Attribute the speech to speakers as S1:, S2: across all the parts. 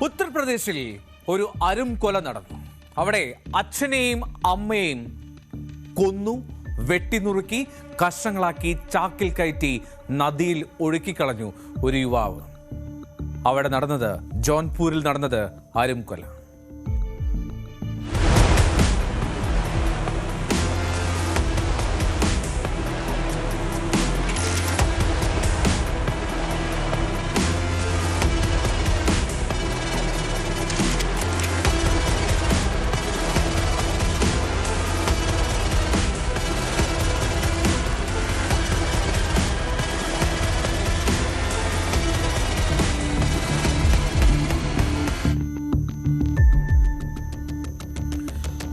S1: ഉത്തർപ്രദേശിൽ ഒരു അരുംകൊല നടന്നു. അവിടെ അച്ഛനെയും അമ്മയെയും കൊന്നു, വെട്ടിനുറുക്കി, കഷ്ണങ്ങളാക്കി ചാക്കിൽ കയറ്റി നദിയിൽ ഒഴുക്കിക്കളഞ്ഞു ഒരു യുവാവ്. അവിടെ നടന്നത്, ജോൺപൂരിൽ നടന്നത് അരുംകൊല.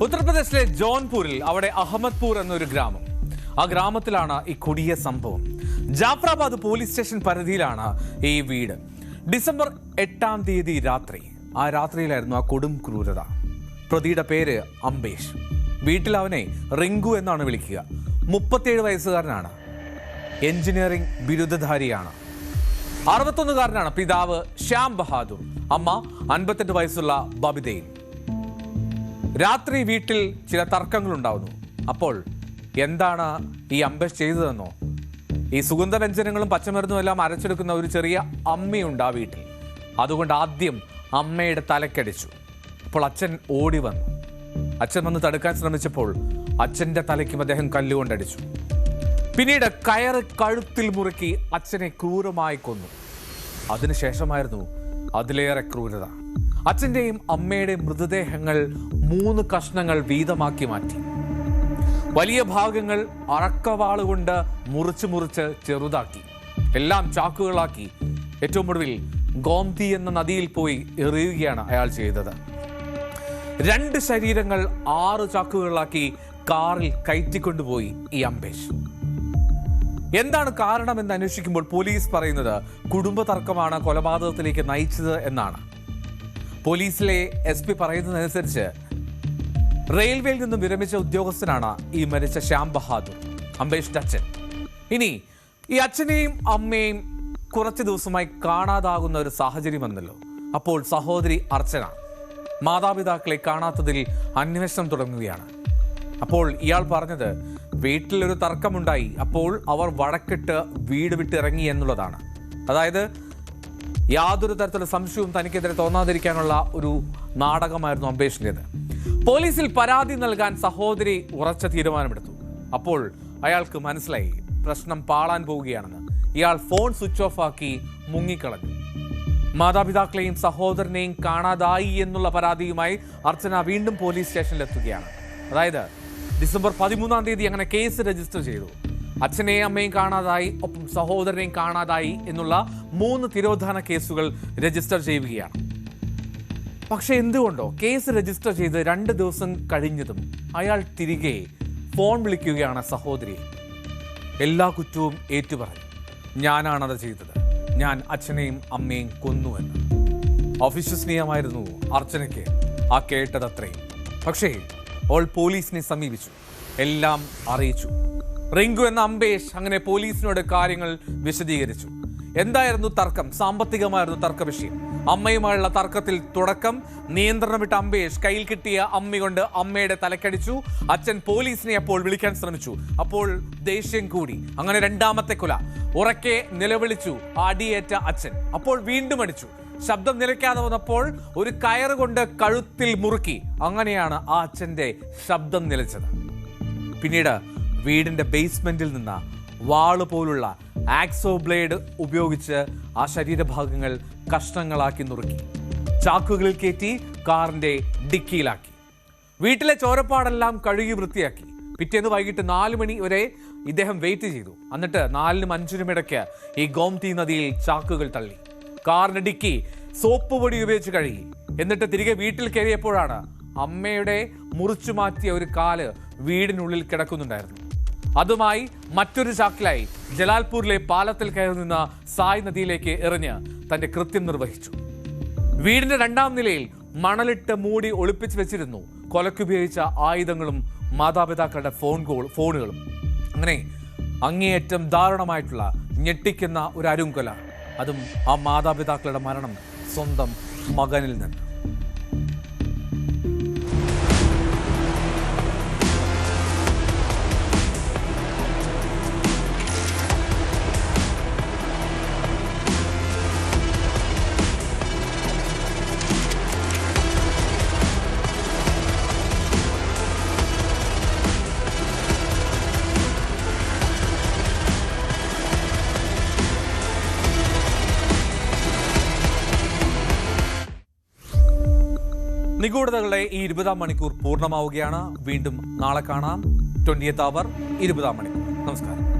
S1: ഉത്തർപ്രദേശിലെ ജോൺപൂരിൽ, അവിടെ അഹമ്മദ്പൂർ എന്നൊരു ഗ്രാമം. ആ ഗ്രാമത്തിലാണ് ഈ കൊടിയ സംഭവം. ജാഫ്രാബാദ് പോലീസ് സ്റ്റേഷൻ പരിധിയിലാണ് ഈ വീട്. ഡിസംബർ 8-ാം തീയതി രാത്രി, ആ രാത്രിയിലായിരുന്നു ആ കൊടും ക്രൂരത. പ്രതിയുടെ പേര് അംബേഷ്. വീട്ടിൽ അവനെ റിങ്കു എന്നാണ് വിളിക്കുക. 37 വയസ്സുകാരനാണ്. എഞ്ചിനീയറിംഗ് ബിരുദധാരിയാണ്. 61കാരനാണ് പിതാവ് ശ്യാം ബഹാദൂർ, അമ്മ 58 വയസ്സുള്ള ബബിതയിൽ. രാത്രി വീട്ടിൽ ചില തർക്കങ്ങൾ ഉണ്ടാവുന്നു. അപ്പോൾ എന്താണ് ഈ അംബേഷ് ചെയ്തതെന്നോ? ഈ സുഗന്ധവ്യഞ്ജനങ്ങളും പച്ചമരുന്നും എല്ലാം അരച്ചെടുക്കുന്ന ഒരു ചെറിയ അമ്മയുണ്ട് ആ വീട്ടിൽ. അതുകൊണ്ട് ആദ്യം അമ്മയുടെ തലക്കടിച്ചു. അപ്പോൾ അച്ഛൻ ഓടി വന്നു. അച്ഛൻ വന്ന് തടുക്കാൻ ശ്രമിച്ചപ്പോൾ അച്ഛൻ്റെ തലയ്ക്കും അദ്ദേഹം കല്ലുകൊണ്ടടിച്ചു. പിന്നീട് കയറ് കഴുത്തിൽ മുറുക്കി അച്ഛനെ ക്രൂരമായി കൊന്നു. അതിനുശേഷമായിരുന്നു അതിലേറെ ക്രൂരത. അച്ഛൻ്റെയും അമ്മയുടെയും മൃതദേഹങ്ങൾ 3 കഷ്ണങ്ങൾ വീതമാക്കി മാറ്റി. വലിയ ഭാഗങ്ങൾ അറക്കവാളുകൊണ്ട് മുറിച്ച് ചെറുതാക്കി, എല്ലാം ചാക്കുകളാക്കി. ഏറ്റവും ഒടുവിൽ ഗോംതി എന്ന നദിയിൽ പോയി എറിയുകയാണ് അയാൾ ചെയ്തത്. 2 ശരീരങ്ങൾ 6 ചാക്കുകളിലാക്കി കാറിൽ കയറ്റിക്കൊണ്ടുപോയി ഈ അംബേഷ്. എന്താണ് കാരണമെന്ന് അന്വേഷിക്കുമ്പോൾ പോലീസ് പറയുന്നത് കുടുംബ തർക്കമാണ് കൊലപാതകത്തിലേക്ക് നയിച്ചത് എന്നാണ്. പോലീസിലെ SP പറയുന്നതനുസരിച്ച് റെയിൽവേയിൽ നിന്നും വിരമിച്ച ഉദ്യോഗസ്ഥനാണ് ഈ മരിച്ച ശ്യാം ബഹാദൂർ, അംബേഷിന്റെ അച്ഛൻ. ഇനി ഈ അച്ഛനെയും അമ്മയെയും കുറച്ച് ദിവസമായി കാണാതാകുന്ന ഒരു സാഹചര്യം വന്നല്ലോ. അപ്പോൾ സഹോദരി അർച്ചന മാതാപിതാക്കളെ കാണാത്തതിൽ അന്വേഷണം തുടങ്ങുകയാണ്. അപ്പോൾ ഇയാൾ പറഞ്ഞത് വീട്ടിലൊരു തർക്കമുണ്ടായി, അപ്പോൾ അവർ വഴക്കിട്ട് വീട് വിട്ടിറങ്ങി എന്നുള്ളതാണ്. അതായത് യാതൊരു തരത്തിലുള്ള സംശയവും തനിക്കെതിരെ തോന്നാതിരിക്കാനുള്ള ഒരു നാടകമായിരുന്നു അംബേഷിൻ്റെത്. പോലീസിൽ പരാതി നൽകാൻ സഹോദരി ഉറച്ച തീരുമാനമെടുത്തു. അപ്പോൾ അയാൾക്ക് മനസ്സിലായി പ്രശ്നം പാളാൻ പോവുകയാണെന്ന്. ഇയാൾ ഫോൺ സ്വിച്ച് ഓഫ് ആക്കി മുങ്ങിക്കളഞ്ഞു. മാതാപിതാക്കളെയും സഹോദരനെയും കാണാതായി എന്നുള്ള പരാതിയുമായി അർച്ചന വീണ്ടും പോലീസ് സ്റ്റേഷനിലെത്തുകയാണ്. അതായത് ഡിസംബർ 13-ാം തീയതി അങ്ങനെ കേസ് രജിസ്റ്റർ ചെയ്തു. അച്ഛനെയും അമ്മയും കാണാതായി, ഒപ്പം സഹോദരനെയും കാണാതായി എന്നുള്ള 3 തിരോധാന കേസുകൾ രജിസ്റ്റർ ചെയ്യുകയാണ്. പക്ഷെ എന്തുകൊണ്ടോ കേസ് രജിസ്റ്റർ ചെയ്ത് 2 ദിവസം കഴിഞ്ഞതും അയാൾ തിരികെ ഫോൺ വിളിക്കുകയാണ് സഹോദരിയെ. എല്ലാ കുറ്റവും ഏറ്റുപറഞ്ഞു. ഞാനാണത് ചെയ്തത്, ഞാൻ അച്ഛനെയും അമ്മയും കൊന്നുവെന്ന്. അവിശ്വസനീയമായിരുന്നു അർച്ചനയ്ക്ക് ആ കേട്ടതത്രയും. പക്ഷേ അവൾ പോലീസിനെ സമീപിച്ചു, എല്ലാം അറിയിച്ചു. റിങ്കു എന്ന അംബേഷ് അങ്ങനെ പോലീസിനോട് കാര്യങ്ങൾ വിശദീകരിച്ചു. എന്തായിരുന്നു തർക്കം? സാമ്പത്തികമായിരുന്നു തർക്ക വിഷയം. അമ്മയുമായുള്ള തർക്കത്തിൽ തുടക്കം. നിയന്ത്രണം വിട്ട അംബേഷ് കയ്യിൽ കിട്ടിയ അമ്മ കൊണ്ട് അമ്മയുടെ തലക്കടിച്ചു. അച്ഛൻ പോലീസിനെ അപ്പോൾ വിളിക്കാൻ ശ്രമിച്ചു. അപ്പോൾ ദേഷ്യം കൂടി. അങ്ങനെ 2ാമത്തെ കൊല. ഉറക്കെ നിലവിളിച്ചു അടിയേറ്റ അച്ഛൻ. അപ്പോൾ വീണ്ടും അടിച്ചു. ശബ്ദം നിലയ്ക്കാതെ വന്നപ്പോൾ ഒരു കയറ് കൊണ്ട് കഴുത്തിൽ മുറുക്കി. അങ്ങനെയാണ് ആ അച്ഛൻ്റെ ശബ്ദം നിലച്ചത്. പിന്നീട് വീടിന്റെ ബേസ്മെന്റിൽ നിന്ന് വാള് പോലുള്ള ആക്സോ ബ്ലേഡ് ഉപയോഗിച്ച് ആ ശരീരഭാഗങ്ങൾ കഷ്ണങ്ങളാക്കി നുറുക്കി ചാക്കുകളിൽ കയറ്റി കാറിന്റെ ഡിക്കിയിലാക്കി. വീട്ടിലെ ചോരപ്പാടെല്ലാം കഴുകി വൃത്തിയാക്കി. പിറ്റേന്ന് വൈകിട്ട് 4 മണി വരെ ഇദ്ദേഹം വെയിറ്റ് ചെയ്തു. എന്നിട്ട് 4-നും 5-നും ഇടയ്ക്ക് ഈ ഗോംതി നദിയിൽ ചാക്കുകൾ തള്ളി. കാറിന്റെ ഡിക്കി സോപ്പ് പൊടി ഉപയോഗിച്ച് കഴുകി. എന്നിട്ട് തിരികെ വീട്ടിൽ കയറിയപ്പോഴാണ് അമ്മയുടെ മുറിച്ചു മാറ്റിയ ഒരു കാല് വീടിനുള്ളിൽ കിടക്കുന്നുണ്ടായിരുന്നു. അതുമായി മറ്റൊരു ചാക്കിലായി ജലാൽപൂരിലെ പാലത്തിൽ കയറി നിന്ന് സായ് നദിയിലേക്ക് എറിഞ്ഞ് തന്റെ കൃത്യം നിർവഹിച്ചു. വീടിന്റെ 2-ാം നിലയിൽ മണലിട്ട് മൂടി ഒളിപ്പിച്ചു വെച്ചിരുന്നു കൊലക്കുപയോഗിച്ച ആയുധങ്ങളും മാതാപിതാക്കളുടെ ഫോണുകളും. അങ്ങനെ അങ്ങേയറ്റം ദാരുണമായിട്ടുള്ള ഞെട്ടിക്കുന്ന ഒരു അരുംകൊല. അതും ആ മാതാപിതാക്കളുടെ മരണം സ്വന്തം മകനിൽ നിന്ന്. നിഗൂഢതകളുടെ ഈ 20-ാം മണിക്കൂർ പൂർണ്ണമാവുകയാണ്. വീണ്ടും നാളെ കാണാം. 20th അവർ 20-ാം മണിക്കൂർ. നമസ്കാരം.